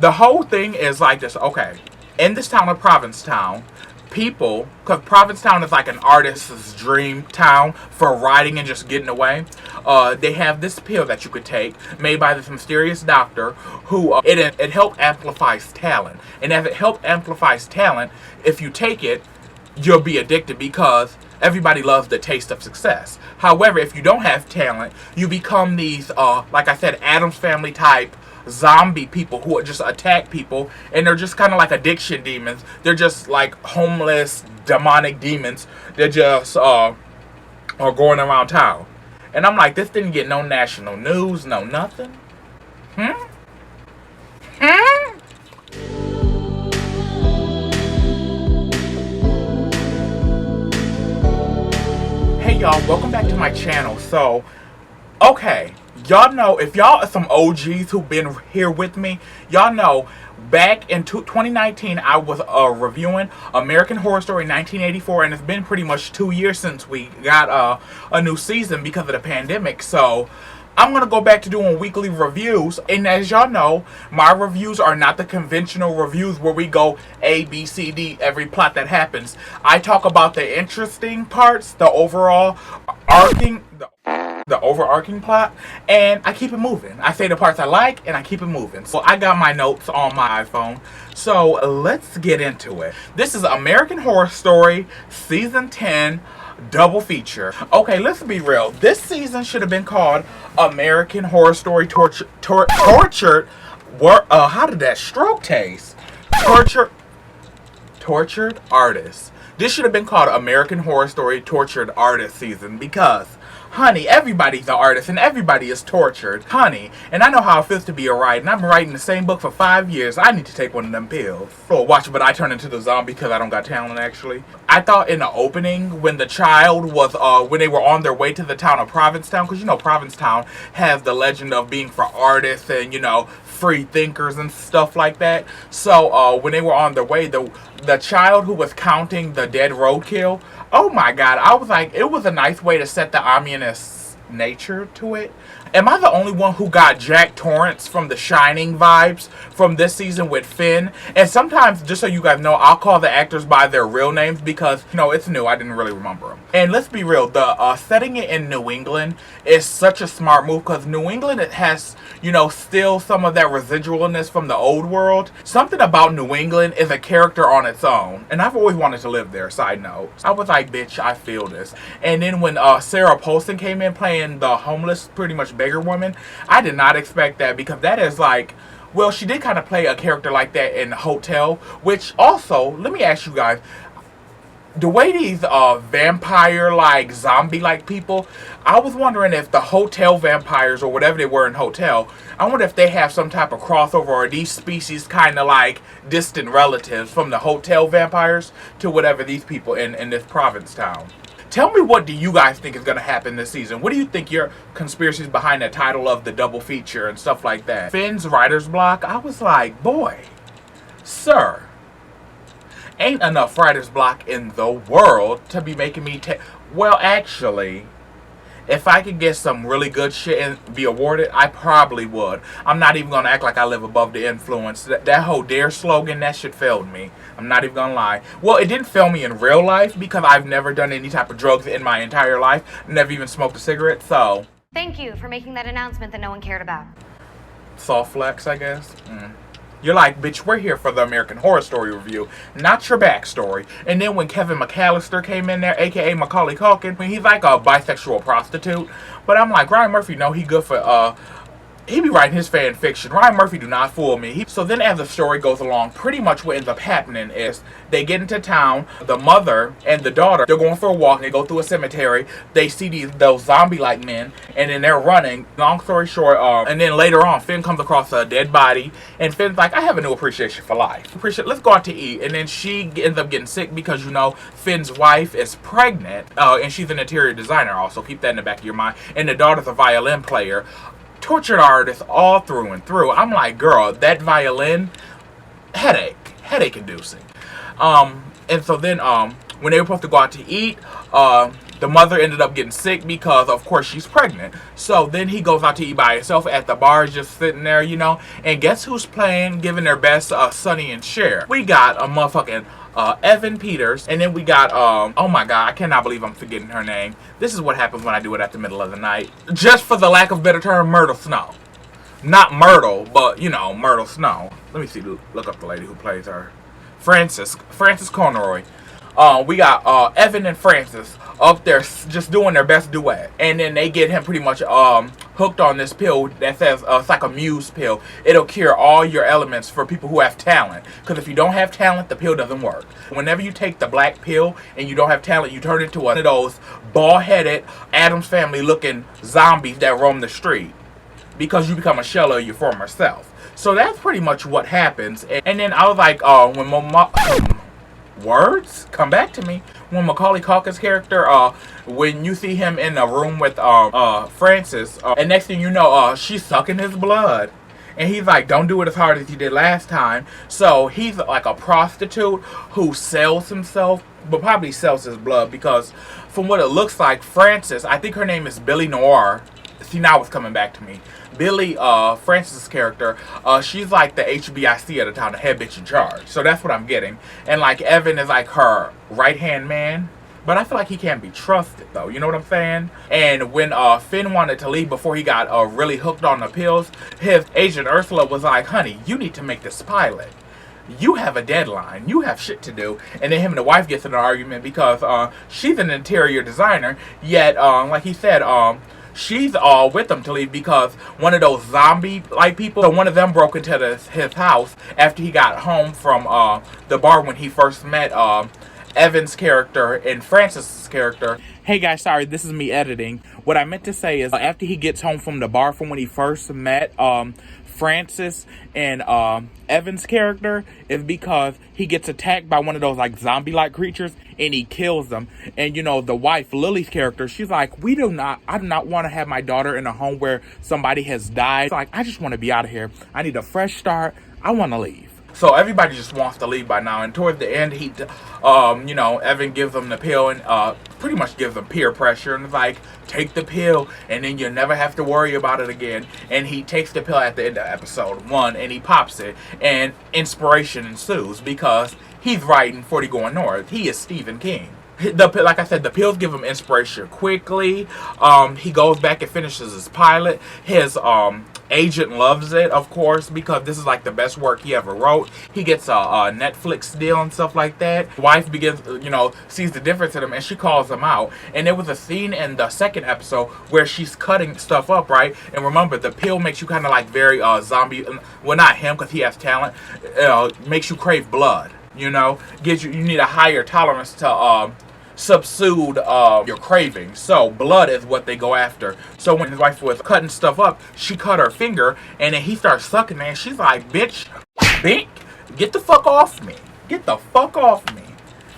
the whole thing is like this. Okay, in this town of Provincetown, people, because Provincetown is like an artist's dream town for riding and just getting away. They have this pill that you could take, made by this mysterious doctor, who it help amplifies talent. And as it help amplifies talent, if you take it, you'll be addicted because everybody loves the taste of success. However, if you don't have talent, you become these, like I said, Addams Family type zombie people who just attack people, and they're just kind of like addiction demons. They're just like homeless demonic demons that just are going around town. And I'm like, this didn't get no national news, no nothing. Hmm? Hmm? Hey y'all, welcome back to my channel. So, okay, y'all know, if y'all are some OGs who've been here with me, y'all know back in 2019 I was reviewing American Horror Story 1984, and it's been pretty much 2 years since we got a new season because of the pandemic. So I'm going to go back to doing weekly reviews, and as y'all know, my reviews are not the conventional reviews where we go A, B, C, D, every plot that happens. I talk about the interesting parts, the overall the overarching plot, and I keep it moving. I say the parts I like, and I keep it moving. So I got my notes on my iPhone, so let's get into it. This is American Horror Story Season 10 double feature. Okay, let's be real. This season should have been called American Horror Story Tortured. How did that stroke taste? Tortured Artist. This should have been called American Horror Story Tortured Artist Season because, honey, everybody's an artist and everybody is tortured. Honey, and I know how it feels to be a writer, and I've been writing the same book for 5 years. I need to take one of them pills. Oh, watch it, but I turn into the zombie because I don't got talent, actually. I thought in the opening, when the child was, when they were on their way to the town of Provincetown, because you know Provincetown has the legend of being for artists and, you know, free thinkers and stuff like that. So when they were on their way, the child who was counting the dead roadkill, oh my god, I was like, it was a nice way to set the ominous nature to it. Am I the only one who got Jack Torrance from The Shining vibes from this season with Finn? And sometimes, just so you guys know, I'll call the actors by their real names because, you know, it's new. I didn't really remember them. And let's be real, the setting it in New England is such a smart move because New England, it has, you know, still some of that residualness from the old world. Something about New England is a character on its own. And I've always wanted to live there, side note. I was like, bitch, I feel this. And then when Sarah Paulson came in playing the homeless, pretty much beggar woman, I did not expect that because that is like, well, she did kind of play a character like that in Hotel, which also, let me ask you guys, the way these vampire-like, zombie-like people, I was wondering if the Hotel vampires or whatever they were in Hotel, I wonder if they have some type of crossover, or these species kind of like distant relatives from the Hotel vampires to whatever these people in this Provincetown. Tell me, what do you guys think is going to happen this season? What do you think your conspiracies behind the title of the double feature and stuff like that? Finn's writer's block, I was like, boy, sir, ain't enough writer's block in the world to be making me well, actually, if I could get some really good shit and be awarded, I probably would. I'm not even going to act like I live above the influence. That whole DARE slogan, that shit failed me. I'm not even going to lie. Well, it didn't fail me in real life because I've never done any type of drugs in my entire life. Never even smoked a cigarette, so. Thank you for making that announcement that no one cared about. Soft flex, I guess. You're like, bitch, we're here for the American Horror Story review, not your backstory. And then when Kevin McAllister came in there, aka Macaulay Culkin, he's like a bisexual prostitute. But I'm like, Ryan Murphy, no, he good for, he be writing his fan fiction. Ryan Murphy do not fool me. So then as the story goes along, pretty much what ends up happening is they get into town, the mother and the daughter, they're going for a walk, they go through a cemetery, they see those zombie-like men, and then they're running. Long story short, and then later on, Finn comes across a dead body, and Finn's like, I have a new appreciation for life. Let's go out to eat. And then she ends up getting sick because, you know, Finn's wife is pregnant, and she's an interior designer also, keep that in the back of your mind, and the daughter's a violin player. Tortured artist all through and through. I'm like, girl, that violin, headache inducing. And so then when they were supposed to go out to eat, the mother ended up getting sick because, of course, she's pregnant. So then he goes out to eat by himself at the bar, just sitting there, you know. And guess who's playing, giving their best, Sonny and Cher. We got a motherfucking Evan Peters, and then we got oh my god, I cannot believe I'm forgetting her name. This is what happens when I do it at the middle of the night. Just for the lack of better term, Myrtle Snow. Not Myrtle, but you know, Myrtle Snow. Let me see, look up the lady who plays her. Frances Conroy. We got Evan and Frances up there just doing their best duet, and then they get him pretty much hooked on this pill that says it's like a muse pill. It'll cure all your elements for people who have talent, because if you don't have talent, the pill doesn't work. Whenever you take the black pill and you don't have talent, you turn into one of those bald-headed Addams Family looking zombies that roam the street, because you become a shell of your former self. So that's pretty much what happens. And then I was like, when words come back to me, when Macaulay Culkin's character, when you see him in a room with Frances, and next thing you know, she's sucking his blood, and he's like, don't do it as hard as you did last time. So he's like a prostitute who sells himself, but probably sells his blood, because from what it looks like, Frances, I think her name is Billy Noir. See, now it's coming back to me. Billy, Frances' character, she's like the HBIC of the town, the head bitch in charge. So that's what I'm getting. And like Evan is like her right-hand man. But I feel like he can't be trusted, though. You know what I'm saying? And when Finn wanted to leave before he got really hooked on the pills, his agent Ursula was like, honey, you need to make this pilot. You have a deadline. You have shit to do. And then him and the wife gets in an argument because she's an interior designer. Yet, like he said, she's all with him to leave because one of those zombie-like people, so one of them broke into his house after he got home from the bar when he first met Evan's character and Frances' character. Hey guys, sorry, this is me editing. What I meant to say is after he gets home from the bar from when he first met Frances and Evan's character, is because he gets attacked by one of those like zombie-like creatures and he kills them. And you know, the wife, Lily's character, she's like, I do not want to have my daughter in a home where somebody has died. Like, I just want to be out of here. I need a fresh start. I want to leave. So everybody just wants to leave by now. And toward the end, he, you know, Evan gives them the pill and pretty much gives them peer pressure. And it's like, take the pill and then you'll never have to worry about it again. And he takes the pill at the end of episode 1 and he pops it. And inspiration ensues because he's writing 40 Going North. He is Stephen King. Like I said, the pills give him inspiration quickly. He goes back and finishes his pilot. His agent loves it, of course, because this is like the best work he ever wrote. He gets a Netflix deal and stuff like that. Wife begins, you know, sees the difference in him and she calls him out. And there was a scene in the second episode where she's cutting stuff up, right? And remember, the pill makes you kind of like very zombie. Well, not him because he has talent. Makes you crave blood. You know, gives you need a higher tolerance to subsued your cravings. So blood is what they go after. So when his wife was cutting stuff up, she cut her finger and then he starts sucking and she's like, bitch, bink, get the fuck off me. Get the fuck off me.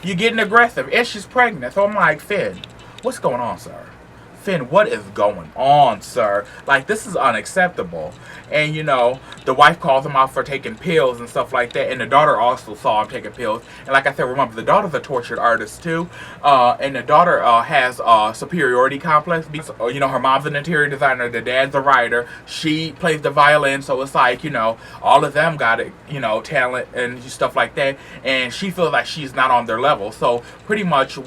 You're getting aggressive. And she's pregnant. So I'm like, Finn, what's going on, sir? Finn, what is going on, sir? Like, this is unacceptable. And, you know, the wife calls him out for taking pills and stuff like that. And the daughter also saw him taking pills. And like I said, remember, the daughter's a tortured artist, too. And the daughter has a superiority complex. Because, you know, her mom's an interior designer. The dad's a writer. She plays the violin. So it's like, you know, all of them got, you know, talent and stuff like that. And she feels like she's not on their level. So pretty much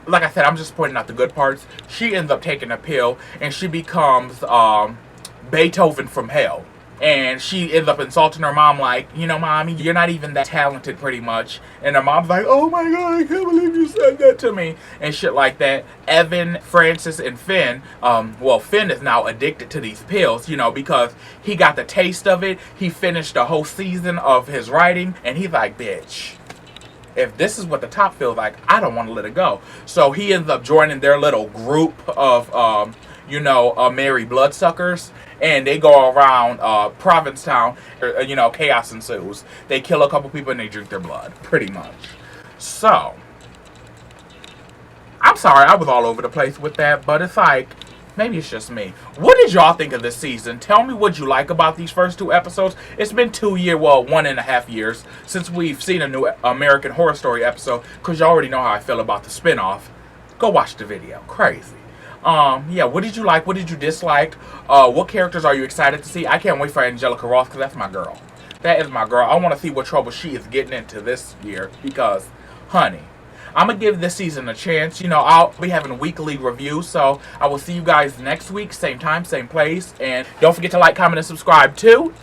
like I said, I'm just pointing out the good parts. She ends up taking a pill and she becomes Beethoven from hell. And she ends up insulting her mom like, you know, mommy, you're not even that talented pretty much. And her mom's like, oh my god, I can't believe you said that to me. And shit like that. Evan, Frances, and Finn, well, Finn is now addicted to these pills, you know, because he got the taste of it. He finished the whole season of his writing. And he's like, bitch, if this is what the top feels like, I don't want to let it go. So he ends up joining their little group of, you know, merry bloodsuckers. And they go around Provincetown, you know, chaos ensues. They kill a couple people and they drink their blood, pretty much. So, I'm sorry, I was all over the place with that, but it's like, maybe it's just me. What did y'all think of this season? Tell me what you like about these first 2 episodes. It's been 1.5 years since we've seen a new American Horror Story episode, because you already know how I feel about the spinoff. Go watch the video. Crazy. Yeah, what did you like? What did you dislike? What characters are you excited to see? I can't wait for Angelica Ross because that's my girl. That is my girl. I want to see what trouble she is getting into this year because, honey, I'm going to give this season a chance. You know, I'll be having weekly reviews, so I will see you guys next week. Same time, same place. And don't forget to like, comment, and subscribe too.